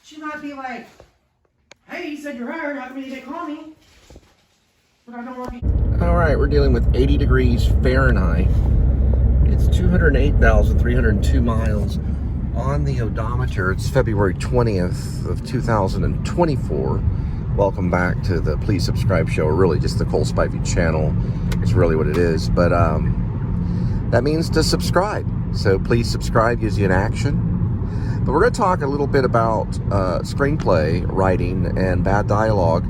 She might be like, hey, you said you're hired. How come you didn't call me? But I don't want you. All right, we're dealing with 80 degrees Fahrenheit. It's 208,302 miles on the odometer. It's February 20th of 2024. Welcome back to the Please Subscribe show, or really just the Cole Spivey channel is really what it is. But that means to subscribe. So please subscribe, gives you an action. But we're going to talk a little bit about screenplay writing and bad dialogue.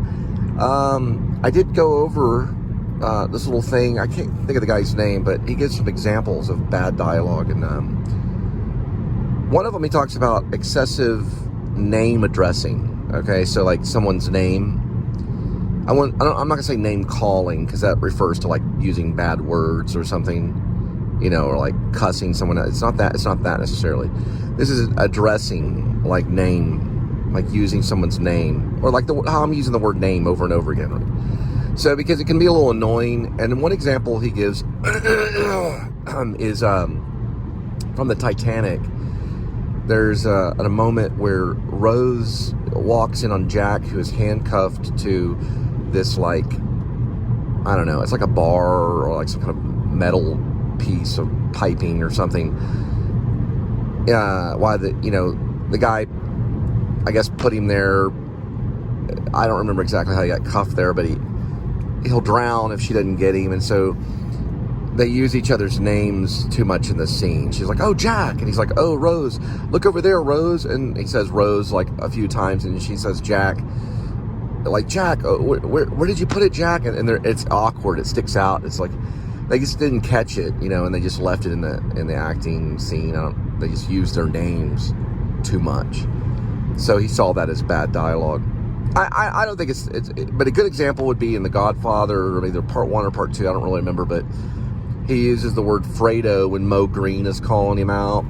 I did go over this little thing. I can't think of the guy's name, but he gives some examples of bad dialogue. And one of them, he talks about excessive name addressing. Okay, so like someone's name. I'm not going to say name calling, because that refers to like using bad words or something, you know, or like cussing someone. It's not that necessarily. This is addressing, like name, like using someone's name, or like how I'm using the word name over and over again. Right? So because it can be a little annoying. And one example he gives is from the Titanic. There's a moment where Rose walks in on Jack, who is handcuffed to this, like, I don't know, it's like a bar or like some kind of metal piece of piping or something. Why the guy, I guess, put him there. I don't remember exactly how he got cuffed there, but he'll drown if she doesn't get him. And so they use each other's names too much in the scene. She's like, oh, Jack. And he's like, oh, Rose. Look over there, Rose. And he says Rose like a few times. And she says Jack. Like, Jack, where did you put it, Jack? And it's awkward. It sticks out. It's like they just didn't catch it, you know, and they just left it in the acting scene. They just used their names too much. So he saw that as bad dialogue. I don't think it's but a good example would be in The Godfather, or either part 1 or part 2. I don't really remember, but he uses the word Fredo when Mo Green is calling him out.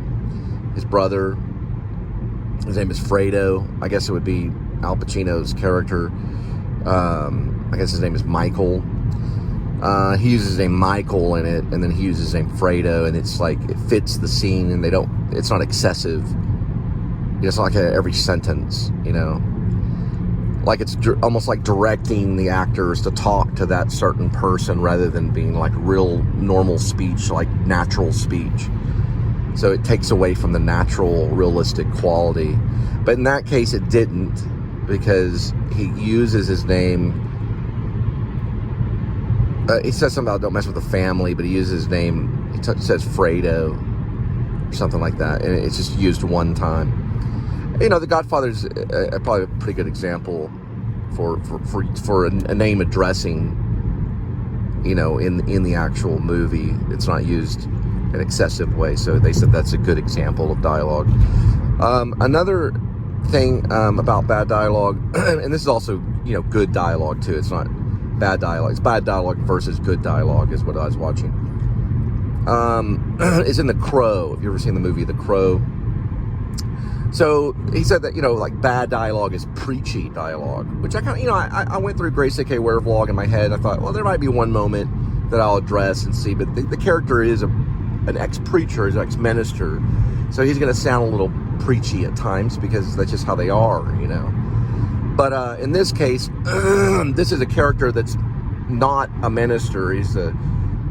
His brother, his name is Fredo. I guess it would be Al Pacino's character. I guess his name is Michael. He uses his name Michael in it, and then he uses his name Fredo, and it's like it fits the scene, and it's not excessive. It's not like every sentence, you know. Like it's almost like directing the actors to talk to that certain person rather than being like real normal speech, like natural speech. So it takes away from the natural, realistic quality. But in that case, it didn't, because he uses his name. He says something about don't mess with the family, but he uses his name. He says Fredo or something like that, and it's just used one time. You know, The Godfather's probably a pretty good example for a name addressing, you know, in the actual movie. It's not used in an excessive way, so they said that's a good example of dialogue. Another thing about bad dialogue, and this is also, you know, good dialogue too. It's not bad dialogue. It's bad dialogue versus good dialogue is what I was watching. Is in The Crow. Have you ever seen the movie The Crow? So he said that, you know, like bad dialogue is preachy dialogue, which I kind of, you know, I went through Grace A.K. Ware vlog in my head. I thought, well, there might be one moment that I'll address and see, but the character is an ex-preacher, is an ex-minister, so he's going to sound a little preachy at times because that's just how they are, you know. But in this case, this is a character that's not a minister. He's the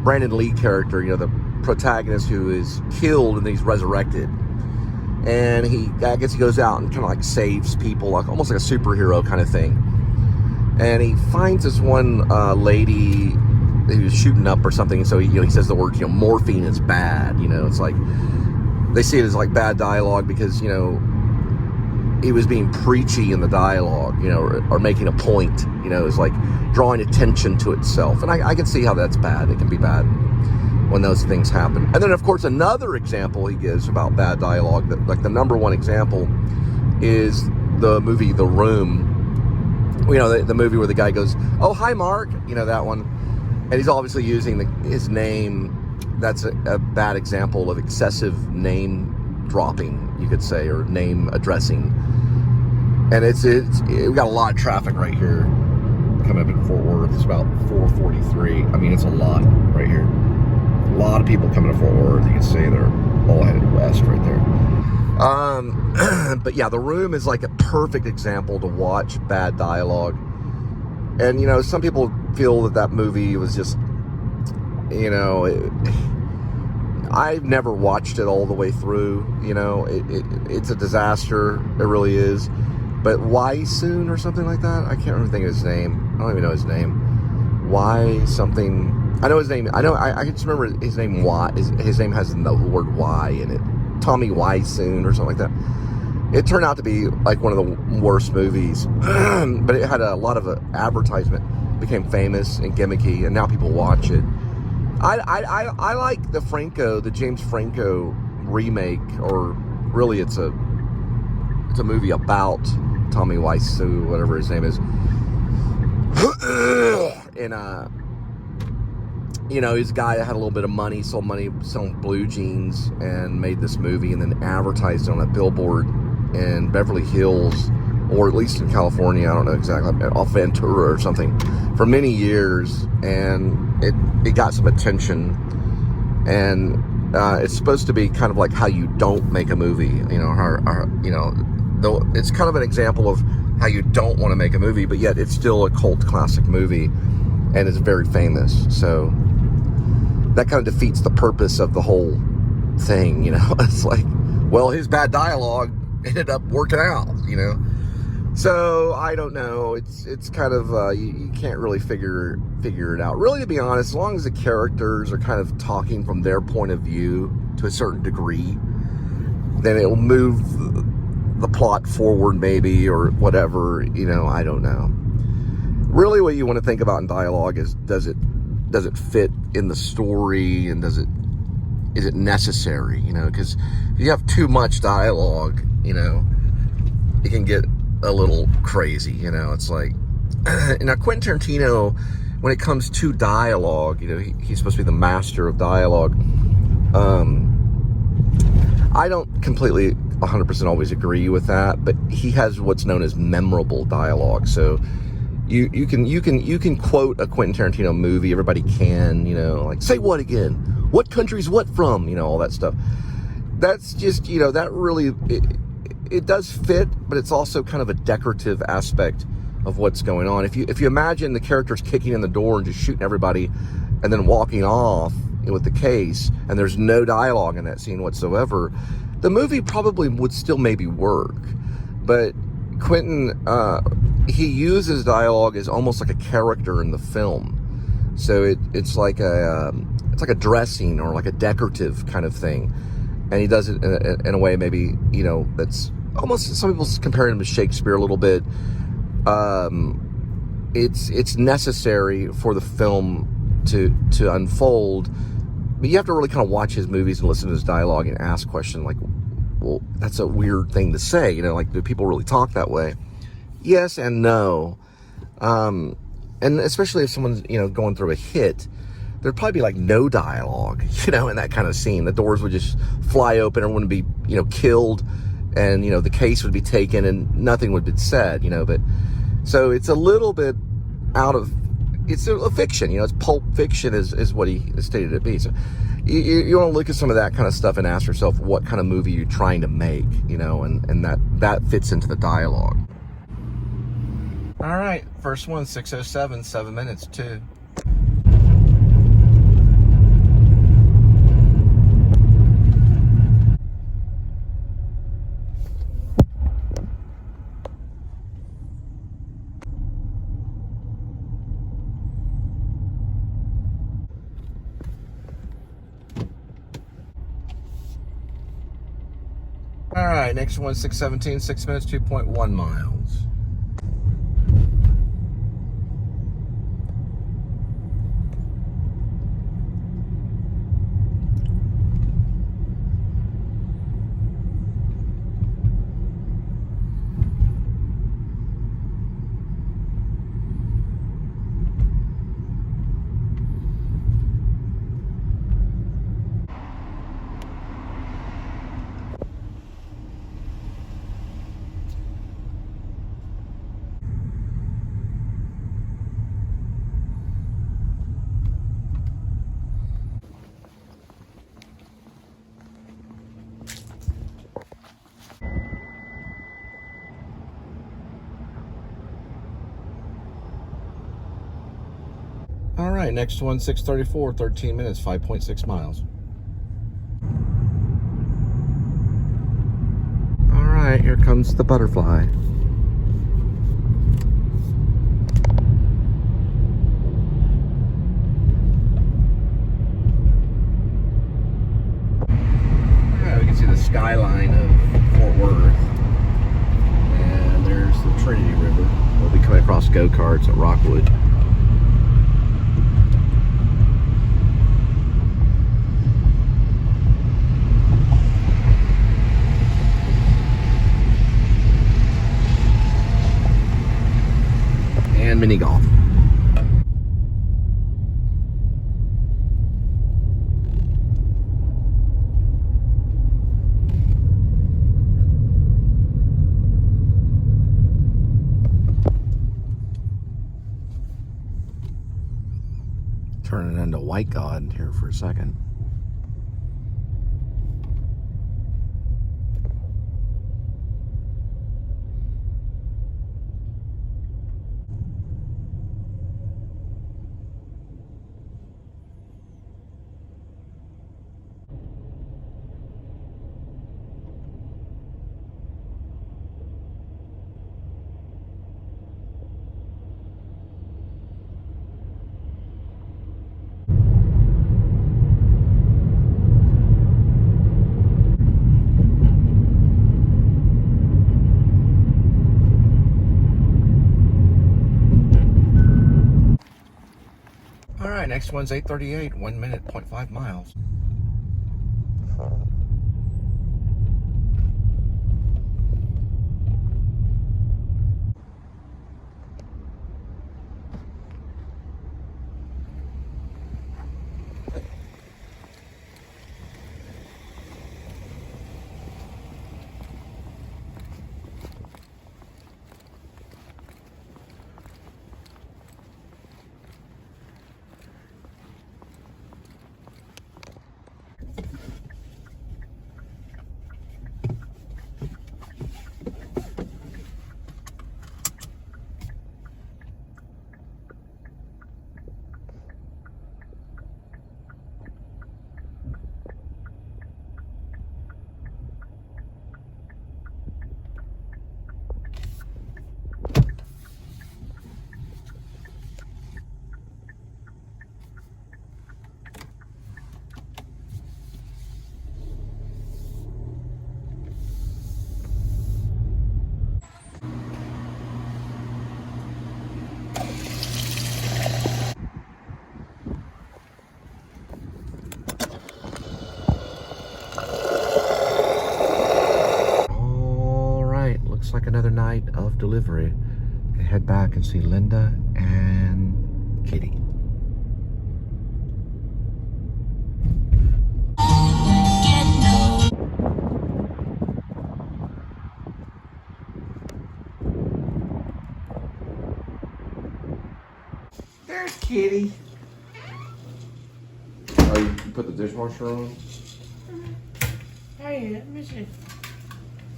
Brandon Lee character, you know, the protagonist who is killed and then he's resurrected. And I guess he goes out and kind of like saves people, like almost like a superhero kind of thing. And he finds this one lady who's shooting up or something. So he says the word, you know, morphine is bad. You know, it's like they see it as like bad dialogue because, you know, he was being preachy in the dialogue, you know, or making a point. You know, it's like drawing attention to itself. And I can see how that's bad. It can be bad when those things happen. And then, of course, another example he gives about bad dialogue, that like the number one example, is the movie The Room. You know, the movie where the guy goes, oh, hi, Mark. You know, that one. And he's obviously using his name. That's a bad example of excessive name dropping, you could say, or name addressing. And we got a lot of traffic right here coming up in Fort Worth. It's about 4:43. I mean, it's a lot right here. A lot of people coming to Fort Worth. You can see they're all headed west right there. But yeah, The Room is like a perfect example to watch bad dialogue. And, you know, some people feel that movie was just, you know, I've never watched it all the way through. You know, it's a disaster. It really is. But Why Soon or something like that? I can't remember think of his name. I don't even know his name. Why something. I know his name. I just remember his name. Why. His name has the word why in it. Tommy Why Soon or something like that. It turned out to be like one of the worst movies. But it had a lot of advertisement. Became famous and gimmicky, and now people watch it. I like the James Franco remake, or really it's a movie about Tommy Wiseau, whatever his name is. And you know, he's a guy that had a little bit of money, sold money selling blue jeans, and made this movie, and then advertised it on a billboard in Beverly Hills, or at least in California, I don't know exactly, off Ventura or something, for many years, and it got some attention. And it's supposed to be kind of like how you don't make a movie, you know, though it's kind of an example of how you don't want to make a movie, but yet it's still a cult classic movie, and it's very famous. So that kind of defeats the purpose of the whole thing, you know. It's like, well, his bad dialogue ended up working out, you know. So I don't know. It's kind of you can't really figure it out. Really, to be honest, as long as the characters are kind of talking from their point of view to a certain degree, then it will move the plot forward, maybe, or whatever. You know, I don't know. Really, what you want to think about in dialogue is does it fit in the story, and is it necessary? You know, because if you have too much dialogue, you know, it can get a little crazy, you know. It's like, now Quentin Tarantino, when it comes to dialogue, you know, he's supposed to be the master of dialogue. I don't completely 100% always agree with that, but he has what's known as memorable dialogue. So you can quote a Quentin Tarantino movie. Everybody can, you know, like, say what again? What country's what from? You know, all that stuff. That's just, you know, that really, it does fit, but it's also kind of a decorative aspect of what's going on. If you imagine the characters kicking in the door and just shooting everybody and then walking off with the case, and there's no dialogue in that scene whatsoever, the movie probably would still maybe work. But Quentin, he uses dialogue as almost like a character in the film. So it's like a dressing or like a decorative kind of thing. And he does it in a way, maybe, you know, that's almost, some people compare him to Shakespeare a little bit. It's necessary for the film to unfold, but you have to really kind of watch his movies and listen to his dialogue and ask questions like, well, that's a weird thing to say, you know, like, do people really talk that way? Yes and no. And especially if someone's, you know, going through a hit, there'd probably be like no dialogue, you know, in that kind of scene. The doors would just fly open, everyone would be, you know, killed, and, you know, the case would be taken and nothing would be said, you know. But so it's a little bit out of, it's a fiction, you know, it's pulp fiction is what he stated it to be. So you want to look at some of that kind of stuff and ask yourself what kind of movie you're trying to make, you know, and that fits into the dialogue. All right, first one, 6:07, 7 minutes, 2. All right, next one, 6:17, 6 minutes, 2.1 miles. All right, next one, 6:34, 13 minutes, 5.6 miles. All right, here comes the butterfly. Skyline of Fort Worth, and there's the Trinity River. We'll be coming across go-karts at Rockwood. And mini golf. Turning into White God here for a second. All right, next one's 8:38, 1 minute, 0.5 miles. Like another night of delivery. I head back and see Linda and Kitty. There's Kitty. Oh, you put the dishwasher on? Hey, let me see.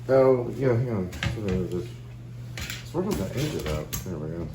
Oh, yeah, hang on. It's right on the edge of that. There we go.